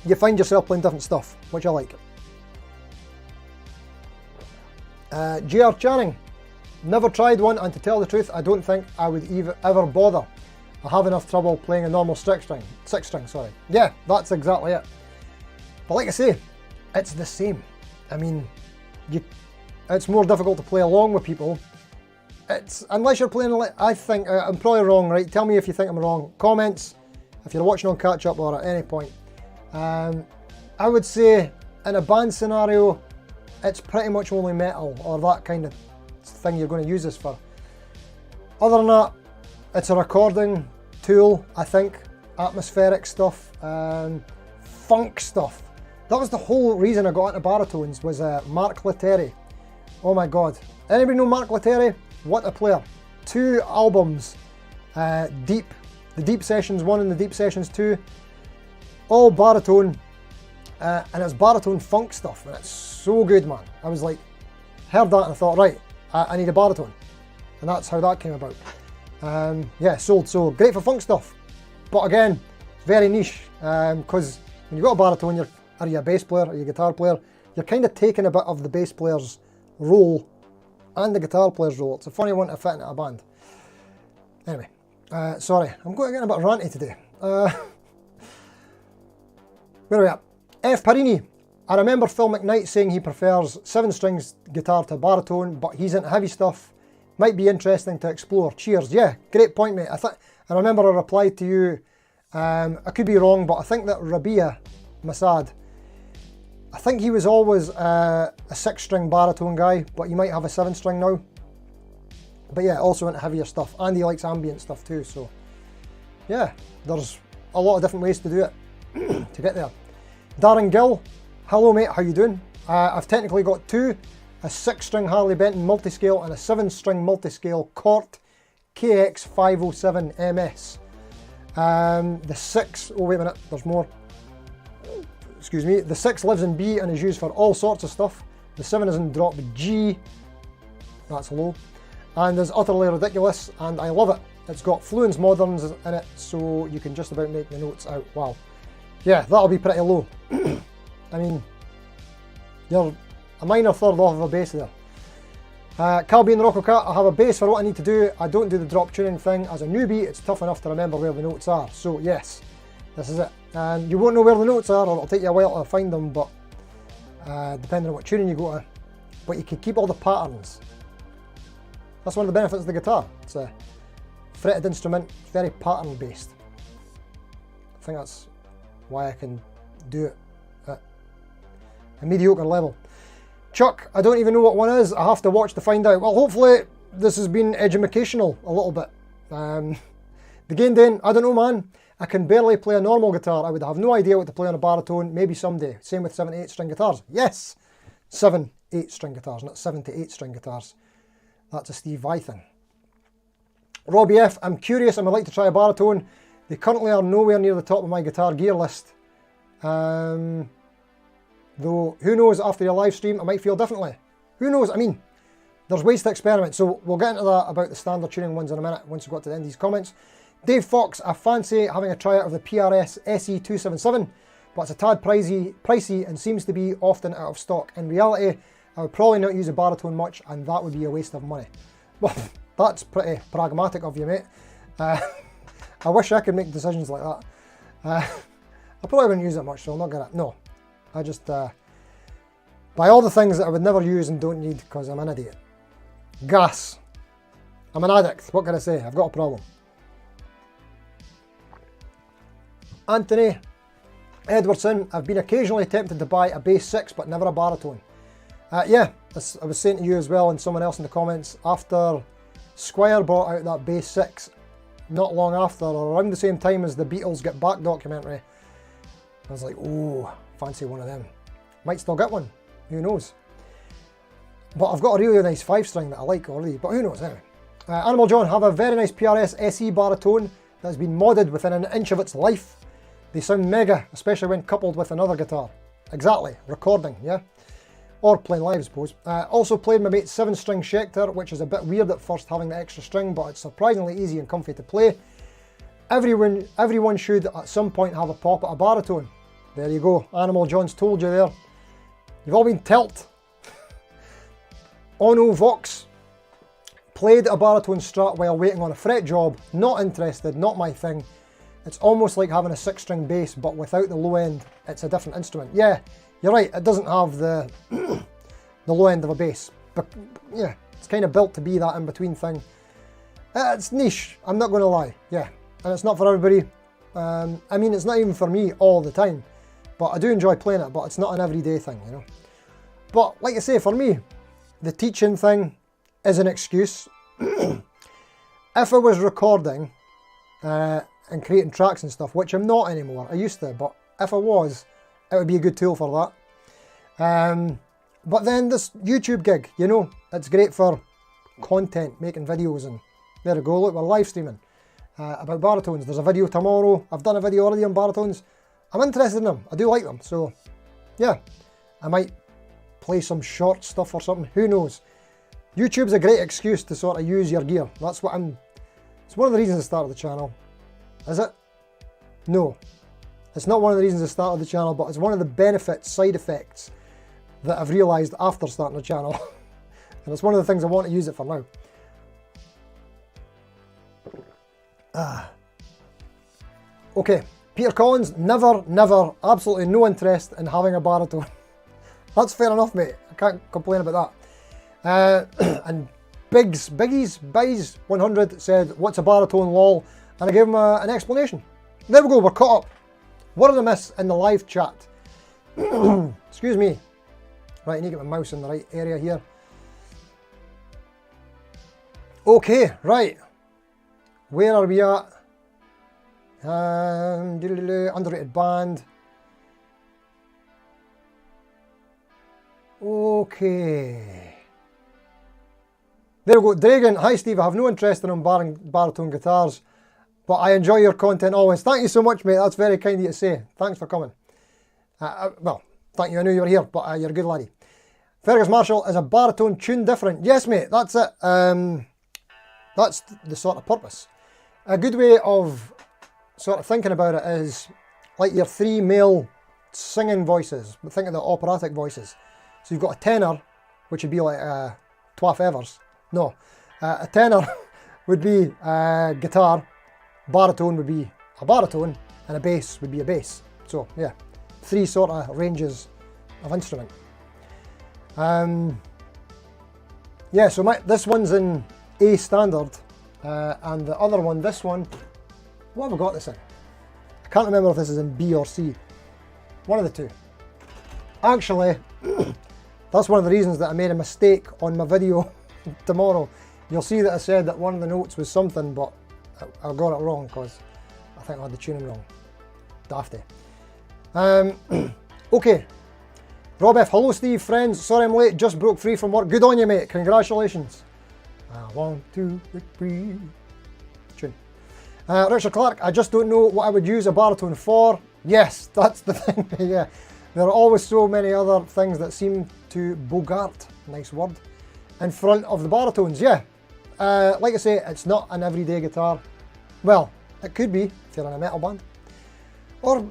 You find yourself playing different stuff, which I like. JR Channing, never tried one, and to tell the truth, I don't think I would ever bother. I have enough trouble playing a normal six string, sorry. Yeah, that's exactly it. But like I say, it's the same. I mean, it's more difficult to play along with people. Unless you're playing, I think, I'm probably wrong, right? Tell me if you think I'm wrong. Comments, if you're watching on catch up or at any point. I would say in a band scenario, it's pretty much only metal or that kind of thing you're going to use this for. Other than that, it's a recording tool, I think. Atmospheric stuff, funk stuff. That was the whole reason I got into baritones, was Mark Lettieri. Oh my god. Anybody know Mark Lettieri? What a player. 2 albums, Deep, the Deep Sessions 1 and the Deep Sessions 2. All baritone, and it's baritone funk stuff, and it's so good, man. I was like, heard that and I thought, right, I need a baritone, and that's how that came about. Yeah, sold. So great for funk stuff, but again, very niche, because when you've got a baritone, are you a bass player, are you a guitar player, you're kind of taking a bit of the bass player's role and the guitar player's role. It's a funny one to fit into a band. Anyway, sorry, I'm getting a bit ranty today. Where are we at? F. Parini. I remember Phil McKnight saying he prefers 7-strings guitar to baritone, but he's into heavy stuff. Might be interesting to explore. Cheers. Yeah, great point, mate. I remember I replied to you, I could be wrong, but I think that Rabia Masad, I think he was always a 6-string baritone guy, but he might have a 7-string now. But yeah, also into heavier stuff, and he likes ambient stuff too, so yeah, there's a lot of different ways to do it. To get there. Darren Gill, hello mate, how you doing? I've technically got 2, a 6-string Harley Benton multiscale and a 7-string multiscale Cort KX507 MS. The 6, oh wait a minute, there's more. Excuse me, the 6 lives in B and is used for all sorts of stuff. The 7 is in drop G, that's low, and is utterly ridiculous, and I love it. It's got Fluence Moderns in it, so you can just about make the notes out. Wow. Yeah, that'll be pretty low. I mean, you're a minor third off of a bass there. Calby and the Rocco Cat, I have a bass for what I need to do. I don't do the drop tuning thing. As a newbie, it's tough enough to remember where the notes are. So yes, this is it. And you won't know where the notes are, or it'll take you a while to find them, but depending on what tuning you go to. But you can keep all the patterns. That's one of the benefits of the guitar. It's a fretted instrument, very pattern based. I think that's why I can do it at a mediocre level. Chuck, I don't even know what one is. I have to watch to find out. Well, hopefully this has been educational a little bit. The gain then, I don't know, man. I can barely play a normal guitar. I would have no idea what to play on a baritone. Maybe someday. Same with 7 to 8 string guitars. Yes, 7 8 string guitars, not 7 to 8 string guitars. That's a Steve Vai thing. Robbie F, I'm curious and would like to try a baritone. They currently are nowhere near the top of my guitar gear list. Though, who knows, after your live stream, I might feel differently. Who knows? I mean, there's ways to experiment. So we'll get into that about the standard tuning ones in a minute, once we got to the end of these comments. Dave Fox, I fancy having a try out of the PRS SE277, but it's a tad pricey and seems to be often out of stock. In reality, I would probably not use a baritone much, and that would be a waste of money. Well, that's pretty pragmatic of you, mate. I wish I could make decisions like that. I probably wouldn't use it much, so I'm not gonna. No, I just buy all the things that I would never use and don't need because I'm an idiot. Gas. I'm an addict. What can I say? I've got a problem. Anthony Edwardson, I've been occasionally tempted to buy a bass 6, but never a baritone. Yeah, I was saying to you as well and someone else in the comments, after Squier brought out that bass 6, not long after, or around the same time as the Beatles Get Back documentary, I was like, oh, fancy one of them. Might still get one, who knows. But I've got a really nice 5-string that I like already, but who knows anyway. Animal John, have a very nice PRS SE baritone that's been modded within an inch of its life. They sound mega, especially when coupled with another guitar. Exactly, recording, yeah? Or playing live, I suppose. Also played my mate's 7-string Schecter, which is a bit weird at first having the extra string, but it's surprisingly easy and comfy to play. Everyone should at some point have a pop at a baritone. There you go, Animal John's told you there. You've all been tilt. Ono Vox played a baritone strat while waiting on a fret job. Not interested, not my thing. It's almost like having a 6-string bass, but without the low end. It's a different instrument. Yeah, you're right, it doesn't have the the low end of a bass. But yeah, it's kind of built to be that in-between thing. It's niche, I'm not going to lie. Yeah, and it's not for everybody. I mean, it's not even for me all the time. But I do enjoy playing it, but it's not an everyday thing, you know. But like I say, for me, the teaching thing is an excuse. If I was recording and creating tracks and stuff, which I'm not anymore, I used to, but if I was, it would be a good tool for that. But then this YouTube gig, you know, it's great for content, making videos, and there we go, look, we're live streaming about baritones. There's a video tomorrow. I've done a video already on baritones. I'm interested in them. I do like them. So yeah, I might play some short stuff or something. Who knows? YouTube's a great excuse to sort of use your gear. That's what it's one of the reasons I started the channel. Is it? No. It's not one of the reasons I started the channel, but it's one of the benefits, side effects that I've realised after starting the channel. And it's one of the things I want to use it for now. Okay. Peter Collins, never, absolutely no interest in having a baritone. That's fair enough, mate. I can't complain about that. And Biggies 100 said, what's a baritone, lol? And I gave him an explanation. There we go, we're caught up. What did I miss in the live chat? Excuse me. Right, I need to get my mouse in the right area here. Okay, right. Where are we at? Underrated band. Okay. There we go. Dragon, hi Steve, I have no interest in baritone guitars, but I enjoy your content always. Thank you so much, mate. That's very kind of you to say. Thanks for coming. Well, thank you. I knew you were here, but you're a good laddie. Fergus Marshall, is a baritone tune different? Yes, mate. That's it. That's the sort of purpose. A good way of sort of thinking about it is like your 3 male singing voices, but think of the operatic voices. So you've got a tenor, which would be like Twaff Evers. No, a tenor would be a guitar, baritone would be a baritone, and a bass would be a bass. So yeah, 3 sort of ranges of instrument. Yeah, so this one's in A standard, and the other one, this one, what have I got this in? I can't remember if this is in B or C. One of the two. Actually, that's one of the reasons that I made a mistake on my video tomorrow. You'll see that I said that one of the notes was something, but I got it wrong because I think I had the tuning wrong. Dafty. Okay. Rob F, hello Steve, friends. Sorry I'm late, just broke free from work. Good on you, mate. Congratulations. 1, 2, 3. Tune. Richard Clark, I just don't know what I would use a baritone for. Yes, that's the thing. Yeah, there are always so many other things that seem to bogart, nice word, in front of the baritones. Yeah, like I say, it's not an everyday guitar. Well, it could be if you're in a metal band. Or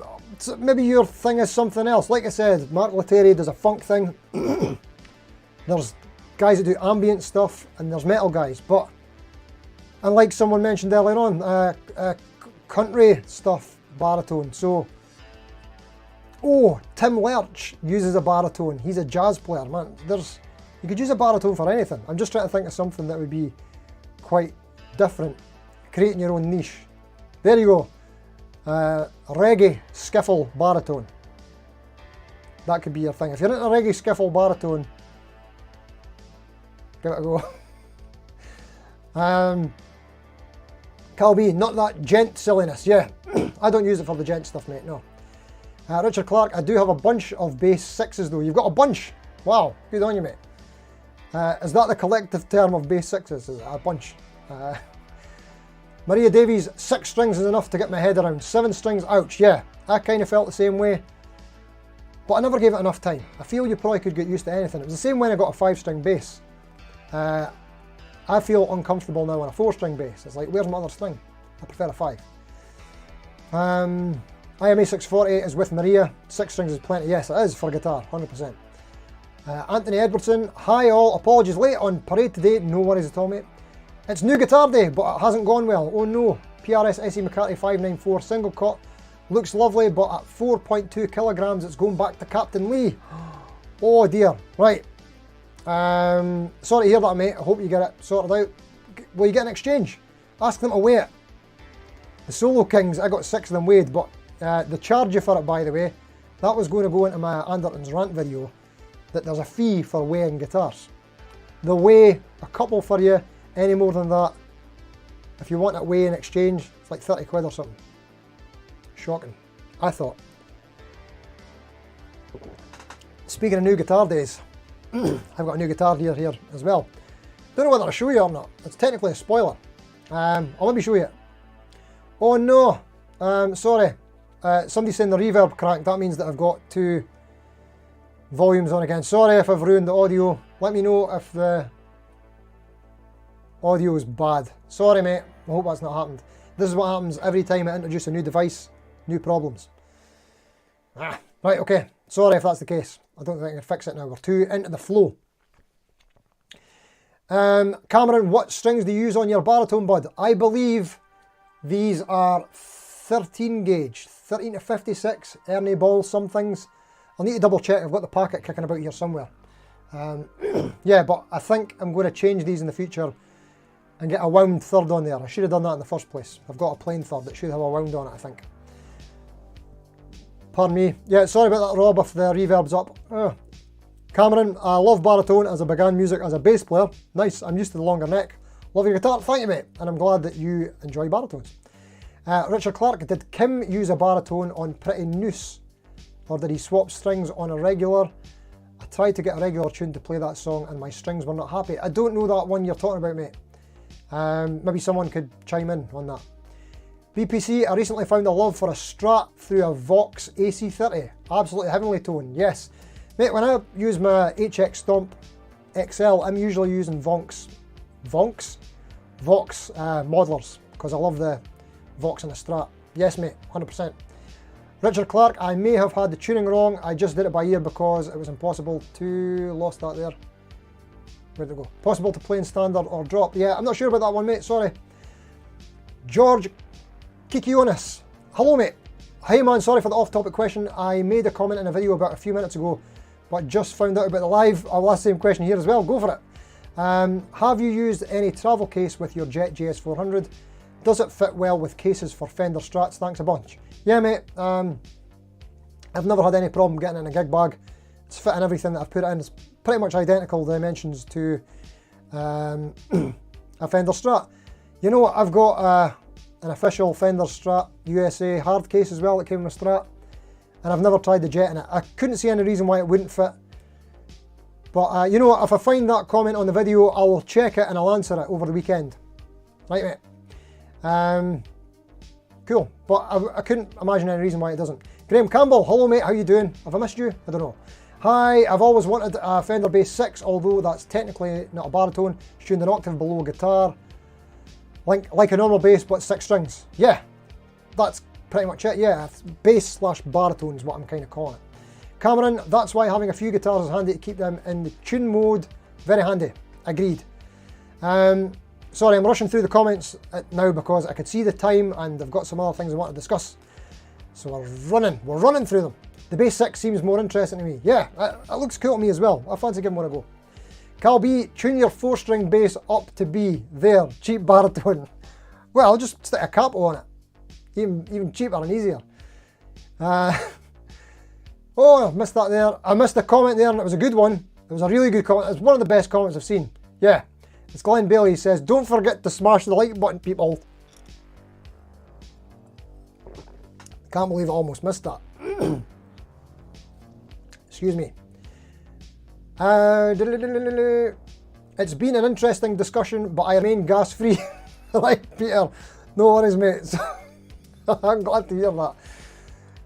maybe your thing is something else. Like I said, Mark Lettieri does a funk thing. There's guys that do ambient stuff, and there's metal guys. But, and like someone mentioned earlier on, country stuff, baritone. So, oh, Tim Lerch uses a baritone. He's a jazz player, man. You could use a baritone for anything. I'm just trying to think of something that would be quite different. Creating your own niche. There you go. Reggae skiffle baritone. That could be your thing. If you're into reggae skiffle baritone, give it a go. Cal B, not that gent silliness. Yeah, I don't use it for the gent stuff, mate, no. Richard Clark, I do have a bunch of bass 6s though. You've got a bunch. Wow, good on you, mate. Is that the collective term of bass 6s? Is it a bunch? Maria Davies, 6 strings is enough to get my head around. 7 strings, ouch. Yeah, I kind of felt the same way, but I never gave it enough time. I feel you probably could get used to anything. It was the same when I got a 5-string bass. I feel uncomfortable now on a 4-string bass. It's like, where's my other string? I prefer a 5. IMA 640 is with Maria. 6 strings is plenty. Yes, it is for guitar, 100%. Anthony Edwardson, hi all. Apologies late on parade today. No worries at all, mate. It's new guitar day, but it hasn't gone well. Oh no. PRS SE McCarthy 594 single cut. Looks lovely, but at 4.2 kilograms, it's going back to Captain Lee. Oh dear. Right. Sorry to hear that, mate. I hope you get it sorted out. Will you get an exchange? Ask them to weigh it. The Solo Kings, I got 6 of them weighed, but they charge you for it, by the way. That was going to go into my Anderton's rant video, that there's a fee for weighing guitars. They'll weigh a couple for you. Any more than that, if you want it weigh in exchange, it's like 30 quid or something. Shocking, I thought. Speaking of new guitar days, I've got a new guitar here as well. Don't know whether to show you or not. It's technically a spoiler. I'll maybe show you. Oh no, sorry. Somebody's saying the reverb cracked. That means that I've got 2 volumes on again. Sorry if I've ruined the audio. Let me know if the audio is bad. Sorry, mate. I hope that's not happened. This is what happens every time I introduce a new device. New problems. Right, okay. Sorry if that's the case. I don't think I can fix it now. We're too into the flow. Cameron, what strings do you use on your baritone, bud? I believe these are 13 gauge. 13 to 56. Ernie Ball, some things. I'll need to double check. I've got the packet kicking about here somewhere. Yeah, but I think I'm going to change these in the future and get a wound third on there. I should have done that in the first place. I've got a plain third that should have a wound on it, I think. Pardon me. Yeah, sorry about that, Rob, if the reverb's up. Cameron, I love baritone as I began music as a bass player. Nice, I'm used to the longer neck. Love your guitar, thank you, mate. And I'm glad that you enjoy baritones. Richard Clark, did Kim use a baritone on Pretty Noose? Or did he swap strings on a regular? I tried to get a regular tune to play that song and my strings were not happy. I don't know that one you're talking about, mate. Maybe someone could chime in on that. BPC, I recently found a love for a Strat through a Vox AC30. Absolutely heavenly tone, yes. Mate, when I use my HX Stomp XL, I'm usually using Vox modelers, because I love the Vox and the Strat. Yes, mate, 100%. Richard Clark, I may have had the tuning wrong. I just did it by ear because it was impossible to... Lost that there. Where'd it go? Possible to play in standard or drop. Yeah, I'm not sure about that one, mate. Sorry. George Kikionis. Hello, mate. Hey, man. Sorry for the off-topic question. I made a comment in a video about a few minutes ago, but just found out about the live. I'll ask the same question here as well. Go for it. Have you used any travel case with your Jet GS400? Does it fit well with cases for Fender Strats? Thanks a bunch. Yeah, mate. I've never had any problem getting it in a gig bag. It's fitting everything that I've put it in. It's pretty much identical dimensions to a Fender Strat. You know what? I've got an official Fender Strat USA hard case as well that came with Strat, and I've never tried the Jet in it. I couldn't see any reason why it wouldn't fit. But you know what? If I find that comment on the video, I'll check it and I'll answer it over the weekend. Right, mate? Cool. But I couldn't imagine any reason why it doesn't. Graham Campbell, hello mate, how you doing? Have I missed you? I don't know. Hi, I've always wanted a Fender Bass 6, although that's technically not a baritone. It's tuned an octave below a guitar. Like a normal bass, but 6 strings. Yeah, that's pretty much it. Yeah, bass slash baritone is what I'm kind of calling it. Cameron, that's why having a few guitars is handy to keep them in the tune mode. Very handy. Agreed. Sorry, I'm rushing through the comments now because I could see the time and I've got some other things I want to discuss. So we're running through them. The Bass 6 seems more interesting to me. Yeah, it looks cool to me as well. I fancy giving one a go. Cal B, tune your 4-string bass up to B. There, cheap baritone. Well, I'll just stick a capo on it. Even cheaper and easier. Oh, I missed that there. I missed a comment there and it was a good one. It was a really good comment. It's one of the best comments I've seen. Yeah. It's Glenn Bailey. He says, don't forget to smash the like button, people. Can't believe I almost missed that. Excuse me. It's been an interesting discussion, but I remain gas-free. Right, Peter? No worries, mate. I'm glad to hear that.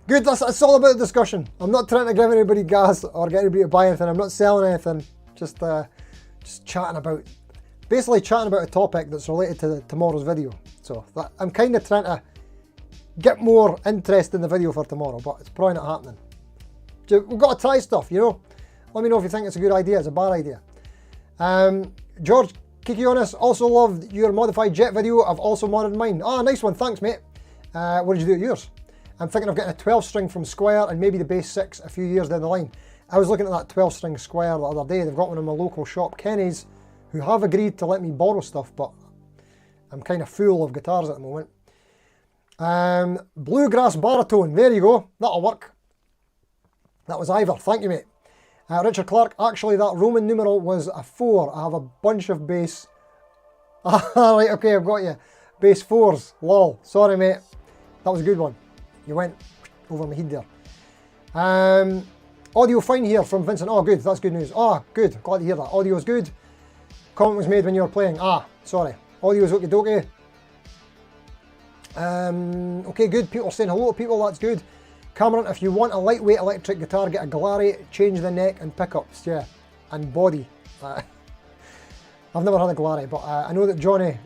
Good, that's all about the discussion. I'm not trying to give anybody gas or get anybody to buy anything. I'm not selling anything. Just chatting about, basically chatting about a topic that's related to tomorrow's video. So I'm kind of trying to get more interest in the video for tomorrow, but it's probably not happening. We've got to try stuff, you know. Let me know if you think it's a good idea. It's a bad idea. George Kikionis, also loved your modified Jet video. I've also modded mine. Ah, nice one. Thanks, mate. What did you do at yours? I'm thinking of getting a 12-string from Squier and maybe the Bass 6 a few years down the line. I was looking at that 12-string Squier the other day. They've got one in my local shop, Kenny's, who have agreed to let me borrow stuff, but I'm kind of full of guitars at the moment. Bluegrass baritone. There you go. That'll work. That was Ivor. Thank you, mate. Richard Clark, actually that Roman numeral was a 4. I have a bunch of bass. Right, okay, I've got you. Bass 4s. Lol. Sorry, mate. That was a good one. You went over my head there. Audio fine here from Vincent. Oh, good. That's good news. Oh, good. Glad to hear that. Audio is good. Comment was made when you were playing. Ah, sorry. Audio is okie dokie. Okay, good. People are saying hello to people. That's good. Cameron, if you want a lightweight electric guitar, get a Glary, change the neck and pickups, yeah, and body. I've never had a Glary, but I know that Johnny,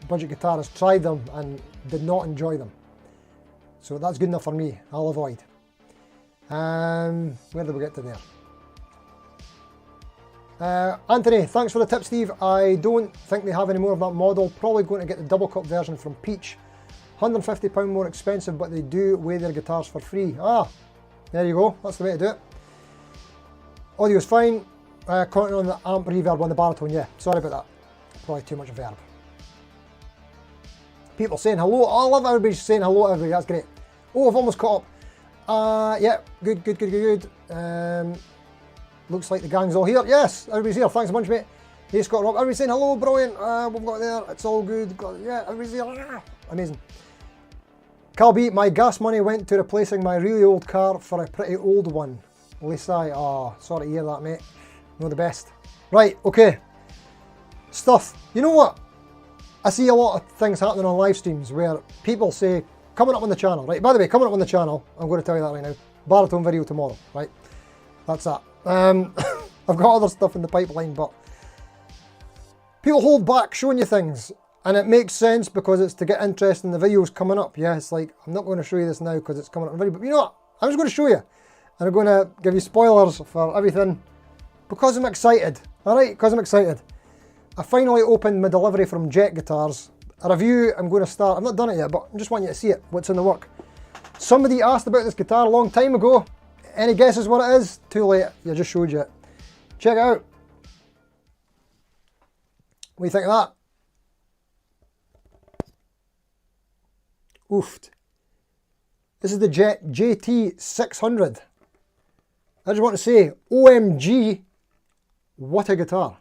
Budget Guitar, has tried them and did not enjoy them. So that's good enough for me. I'll avoid. Where did we get to there? Anthony, thanks for the tip, Steve. I don't think they have any more of that model. Probably going to get the double cup version from Peach. £150 more expensive, but they do weigh their guitars for free. Ah, there you go. That's the way to do it. Audio's fine. Commenting on the amp reverb on the baritone. Yeah, sorry about that. Probably too much verb. People saying hello. Oh, I love everybody saying hello to everybody. That's great. Oh, I've almost caught up. Yeah, good. Looks like the gang's all here. Yes, everybody's here. Thanks a bunch, mate. Hey, Scott Rob. Everybody's saying hello, brilliant. We've got there. It's all good. Yeah, everybody's here. Amazing. Cal B, my gas money went to replacing my really old car for a pretty old one. Lisai, oh, sorry to hear that, mate. You're the best. Right, okay. Stuff. You know what? I see a lot of things happening on live streams where people say, coming up on the channel, right? By the way, coming up on the channel, I'm going to tell you that right now. Baritone video tomorrow, right? That's that. I've got other stuff in the pipeline, but people hold back showing you things. And it makes sense because it's to get interest in the videos coming up. Yeah, it's like, I'm not going to show you this now because it's coming up in the video, but you know what? I'm just going to show you. And I'm going to give you spoilers for everything because I'm excited. Alright, because I'm excited. I finally opened my delivery from Jet Guitars. A review I'm going to start. I've not done it yet, but I just want you to see it, what's in the work. Somebody asked about this guitar a long time ago. Any guesses what it is? Too late, I just showed you it. Check it out. What do you think of that? Oofed. This is the Jet JT600. I just want to say, OMG, what a guitar.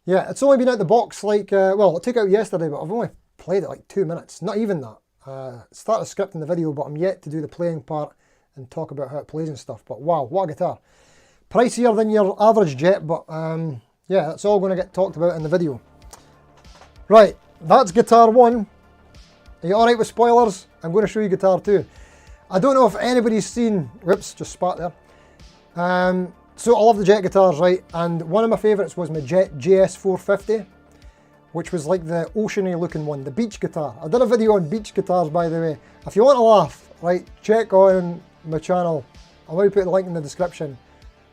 Yeah, it's only been out the box like, well, I took it out yesterday, but I've only played it like 2 minutes. Not even that. Started scripting the video, but I'm yet to do the playing part and talk about how it plays and stuff. But wow, what a guitar. Pricier than your average Jet, but yeah, that's all going to get talked about in the video. Right, that's guitar 1. Are you alright with spoilers? I'm going to show you guitar 2. I don't know if anybody's seen, whoops, just spat there. So I love the Jet guitars, right? And one of my favourites was my Jet JS450, which was like the oceany looking one, the beach guitar. I did a video on beach guitars, by the way. If you want to laugh, right, check on my channel. I'll maybe put the link in the description.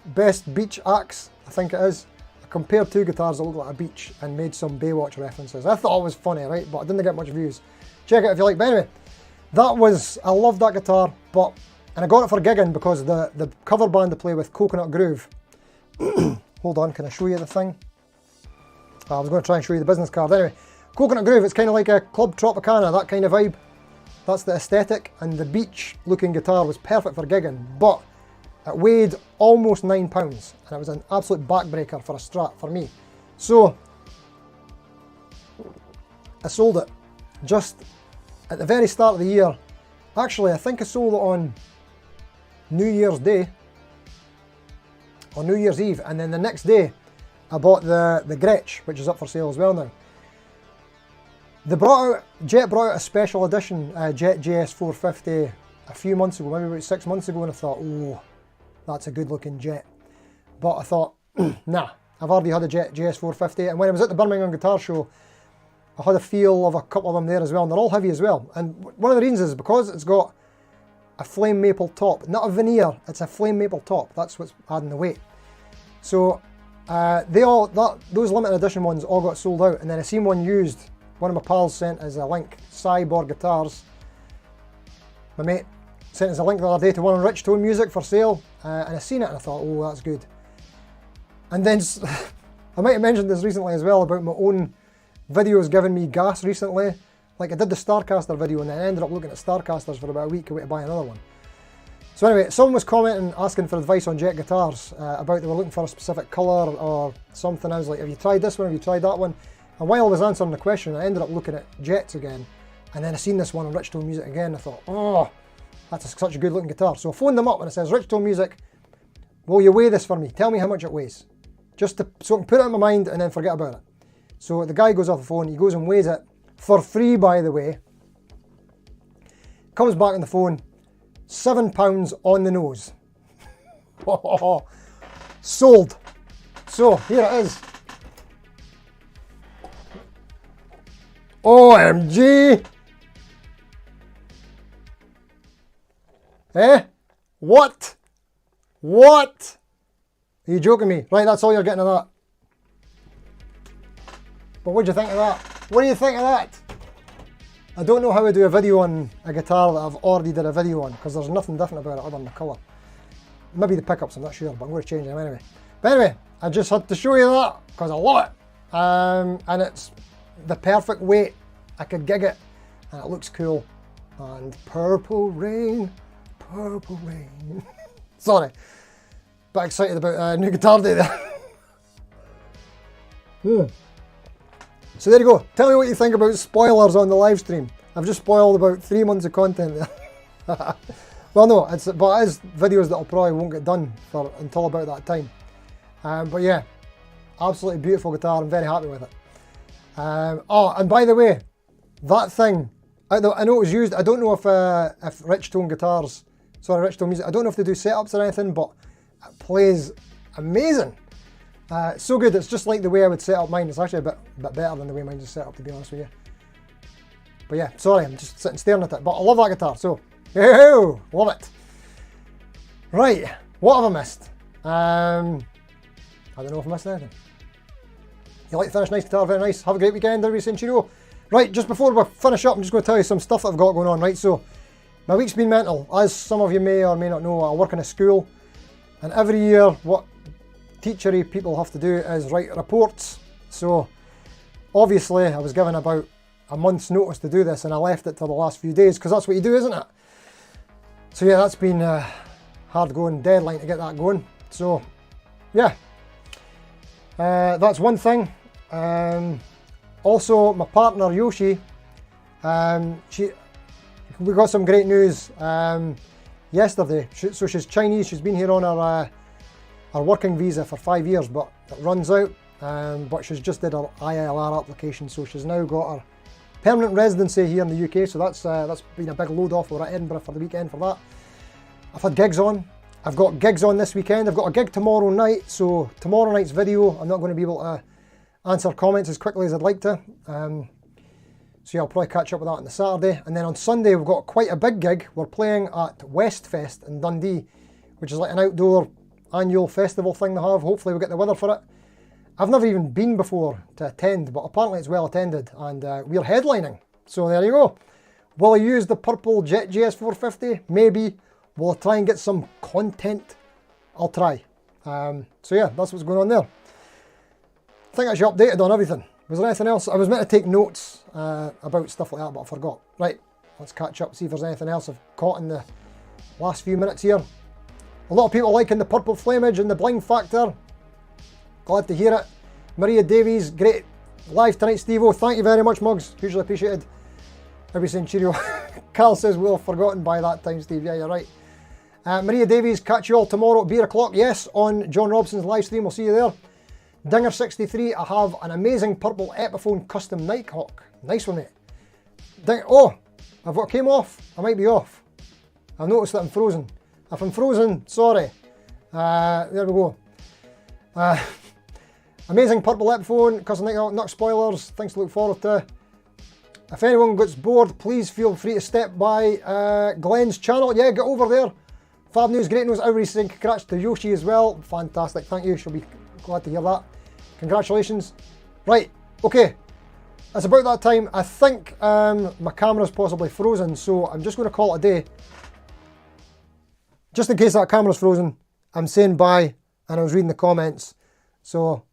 Best beach axe, I think it is. I compared 2 guitars that look like a beach and made some Baywatch references. I thought it was funny, right? But I didn't get much views. Check it if you like. But anyway, that was, I love that guitar, and I got it for gigging because the cover band I play with, Coconut Groove. Hold on, can I show you the thing? I was going to try and show you the business card. Anyway, Coconut Groove, it's kind of like a Club Tropicana, that kind of vibe. That's the aesthetic, and the beach looking guitar was perfect for gigging, but it weighed almost 9 pounds, and it was an absolute backbreaker for a Strat for me. So, I sold it just at the very start of the year. Actually, I think I sold it on New Year's Day, or New Year's Eve, and then the next day I bought the Gretsch, which is up for sale as well now. Jet brought out a special edition Jet JS450 a few months ago, maybe about 6 months ago, and I thought, oh, that's a good looking Jet. But I thought, nah, I've already had a Jet JS450, and when I was at the Birmingham Guitar Show, I had a feel of a couple of them there as well, and they're all heavy as well. And one of the reasons is because it's got a flame maple top, not a veneer, it's a flame maple top. That's what's adding the weight. So those limited edition ones all got sold out, and then I seen one used. One of my pals sent us a link, Cyborg Guitars. My mate sent us a link the other day to one on Rich Tone Music for sale, and I seen it and I thought, oh, that's good. And then I might have mentioned this recently as well about my own videos giving me gas recently. Like I did the Starcaster video and then I ended up looking at Starcasters for about a week away to buy another one. So anyway, someone was commenting, asking for advice on Jet guitars, about they were looking for a specific colour or something. I was like, have you tried this one, have you tried that one? And while I was answering the question, I ended up looking at Jets again, and then I seen this one on Rich Tone Music again. I thought, oh, that's such a good looking guitar. So I phoned them up and I says, Rich Tone Music, will you weigh this for me? Tell me how much it weighs. Just so I can put it in my mind and then forget about it. So the guy goes off the phone, he goes and weighs it, for free by the way. Comes back on the phone, 7 pounds on the nose. Sold. So here it is. OMG! Eh? What? What? Are you joking me? Right, that's all you're getting of that. But what do you think of that? What do you think of that? I don't know how to do a video on a guitar that I've already did a video on, because there's nothing different about it other than the colour. Maybe the pickups, I'm not sure, but I'm going to change them anyway. But anyway, I just had to show you that, because I love it. And it's the perfect weight. I could gig it, and it looks cool. And purple rain, purple rain. Sorry, but excited about a new guitar day there. So there you go. Tell me what you think about spoilers on the live stream. I've just spoiled about 3 months of content there. Well, no, but it is videos that I probably won't get done until about that time. But yeah, absolutely beautiful guitar. I'm very happy with it. Oh, and by the way, that thing, I know it was used. I don't know if Rich Tone Guitars, sorry, Rich Tone Music, I don't know if they do setups or anything, but it plays amazing. It's so good, it's just like the way I would set up mine. It's actually a bit better than the way mine is set up, to be honest with you. But yeah, sorry, I'm just sitting staring at it. But I love that guitar, so love it. Right, what have I missed? I don't know if I missed anything. You like the finished nice guitar, very nice. Have a great weekend, everybody, since you know. Right, just before we finish up, I'm just going to tell you some stuff that I've got going on, right? So, my week's been mental. As some of you may or may not know, I work in a school. And every year, what teachery people have to do is write reports. So, obviously, I was given about a month's notice to do this, and I left it till the last few days, because that's what you do, isn't it? So yeah, that's been a hard going deadline to get that going. So, yeah. That's one thing. Also, my partner Yoshi, we got some great news yesterday. So she's Chinese. She's been here on her working visa for 5 years, but it runs out. But she's just did her ILR application, so she's now got her permanent residency here in the UK. So that's been a big load off. We're at Edinburgh for the weekend for that. I've had gigs on. I've got gigs on this weekend. I've got a gig tomorrow night. So tomorrow night's video, I'm not going to be able to answer comments as quickly as I'd like to. So yeah, I'll probably catch up with that on the Saturday. And then on Sunday, we've got quite a big gig. We're playing at Westfest in Dundee, which is like an outdoor annual festival thing they have. Hopefully we'll get the weather for it. I've never even been before to attend, but apparently it's well attended, and we're headlining. So there you go. Will I use the purple Jet GS450? Maybe. Will I try and get some content? I'll try. So yeah, that's what's going on there. I think I should updated on everything. Was there anything else? I was meant to take notes about stuff like that, but I forgot. Right, let's catch up, see if there's anything else I've caught in the last few minutes here. A lot of people liking the purple flamage and the bling factor. Glad to hear it. Maria Davies, great live tonight, Steve-O. Thank you very much, Mugs. Hugely appreciated. Every saying cheerio. Carl says we'll have forgotten by that time, Steve. Yeah, you're right. Maria Davies, catch you all tomorrow at beer o'clock. Yes, on John Robson's live stream. We'll see you there. Dinger63, I have an amazing purple Epiphone custom Nighthawk. Nice one, mate. Oh, I've what came off. I might be off. I've noticed that I'm frozen. If I'm frozen, sorry. There we go. Amazing purple Epiphone, custom Nighthawk, not spoilers, things to look forward to. If anyone gets bored, please feel free to step by Glenn's channel. Yeah, get over there. Fab news, great news. Everybody's saying congrats to Yoshi as well. Fantastic, thank you. She'll be glad to hear that. Congratulations. Right, okay. It's about that time. I think my camera's possibly frozen, so I'm just going to call it a day. Just in case that camera's frozen, I'm saying bye, and I was reading the comments. So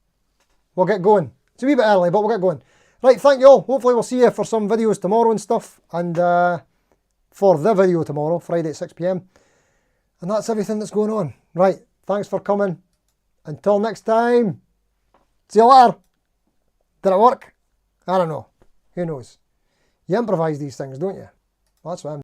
we'll get going. It's a wee bit early, but we'll get going. Right, thank you all. Hopefully we'll see you for some videos tomorrow and stuff. And for the video tomorrow, Friday at 6 PM. And that's everything that's going on. Right, thanks for coming. Until next time. See you later. Did it work? I don't know. Who knows? You improvise these things, don't you? Well, that's what I'm